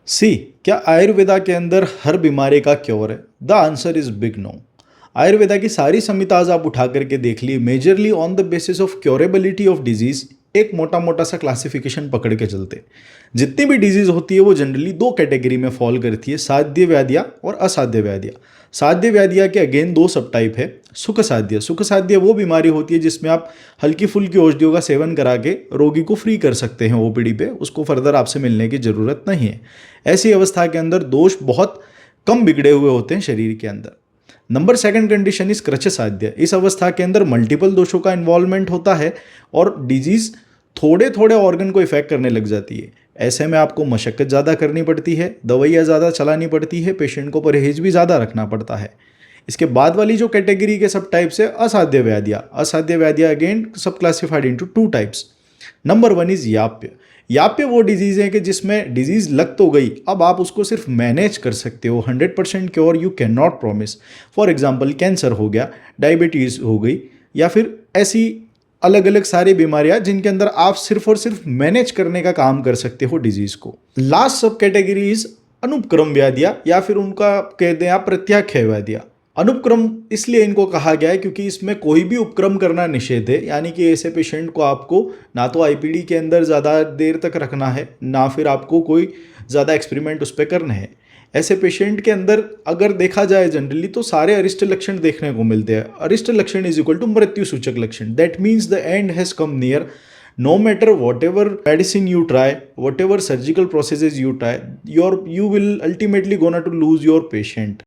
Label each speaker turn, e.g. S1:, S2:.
S1: सी, क्या आयुर्वेदा के अंदर हर बीमारी का क्योर है? The answer is big no. Ayurveda की सारी संहिताज आप उठा करके देख ली, majorly on the basis of curability of disease एक मोटा मोटा सा क्लासिफिकेशन पकड़ के चलते। जितनी भी डिजीज होती है वो जनरली दो कैटेगरी में फॉल करती है, साध्य व्याधियाँ और असाध्य व्याधियाँ। साध्य व्याधियाँ के अगेन दो सब टाइप है। सुख साध्य, सुख साध्य वो बीमारी होती है जिसमें आप हल्की फुल्की औषधियों का सेवन करा के रोगी को फ्री कर सकते हैं ओपीडी पे, उसको फर्दर आपसे मिलने की जरूरत नहीं है। ऐसी अवस्था के अंदर दोष बहुत कम बिगड़े हुए होते हैं शरीर के अंदर। नंबर सेकंड कंडीशन इज कृच्छ साध्य। इस अवस्था के अंदर मल्टीपल दोषों का इन्वॉल्वमेंट होता है और डिजीज थोड़े थोड़े ऑर्गन को इफेक्ट करने लग जाती है। ऐसे में आपको मशक्कत ज़्यादा करनी पड़ती है, दवाइयाँ ज़्यादा चलानी पड़ती है, पेशेंट को परहेज भी ज़्यादा रखना पड़ता है। इसके बाद वाली जो कैटेगरी के सब टाइप्स है असाध्य व्याधियाँ। असाध्य व्याधियाँ अगेन सब classified into two types. Number one is याप्य। याप्य वो डिजीज है कि जिसमें डिजीज लग तो गई, अब आप उसको सिर्फ मैनेज कर सकते हो। 100% cure you can not promise. For example cancer हो गया, डायबिटीज हो गई, या फिर ऐसी अलग अलग सारी बीमारियां जिनके अंदर आप सिर्फ और सिर्फ मैनेज करने का काम कर सकते हो डिजीज को। लास्ट सब कैटेगरी इज अनुपक्रम व्याधियां, या फिर उनका कहते हैं आप प्रत्याख्य व्याधियां। अनुपक्रम इसलिए इनको कहा गया है क्योंकि इसमें कोई भी उपक्रम करना निषेध है, यानी कि ऐसे पेशेंट को आपको ना तो आईपीडी के अंदर ज़्यादा देर तक रखना है, ना फिर आपको कोई ज़्यादा एक्सपेरिमेंट उस पर करने हैं। ऐसे पेशेंट के अंदर अगर देखा जाए जनरली तो सारे अरिष्ट लक्षण देखने को मिलते हैं। अरिष्ट लक्षण इज इक्वल टू मृत्यु सूचक लक्षण। That means the end has come near. No matter whatever medicine you try, whatever surgical processes you try, you will ultimately gonna to lose your patient.